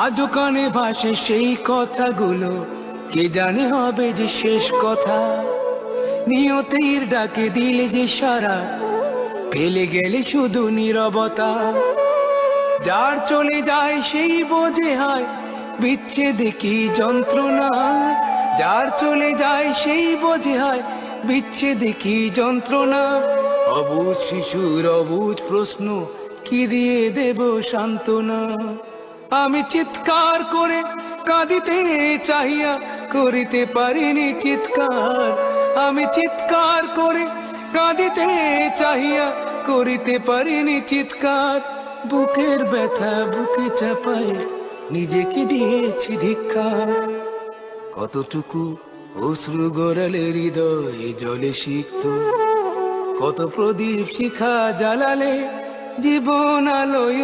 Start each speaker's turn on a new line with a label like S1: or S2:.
S1: আজও কানে ভাসে সেই কথাগুলো, কে জানে হবে যে শেষ কথা। নিয়তির ডাকে দিলে যে সারা, ফেলে গেলে শুধু নীরবতা। যার চলে যায় সেই বোঝে হয় বিচ্ছেদে কি যন্ত্রণা। যার চলে যায় সেই বোঝে হয় বিচ্ছেদে কি যন্ত্রণা। অবুঝ শিশুর অবুঝ প্রশ্ন, কি দিয়ে দেব সান্ত্বনা। আমি চিৎকার করে কাঁদিতে চাহিয়া করিতে পারিনি চিৎকার। আমি চিৎকার করে কাঁদিতে চাহিয়া করিতে পারিনি চিৎকার। বুকের ব্যথা বুকে চাপায় নিজেকে দিয়েছি ধিক্কার। কতটুকু অশ্রু গড়ালে হৃদয় জলে সিক্ত, কত প্রদীপ শিখা জ্বালালে জীবন আলোয়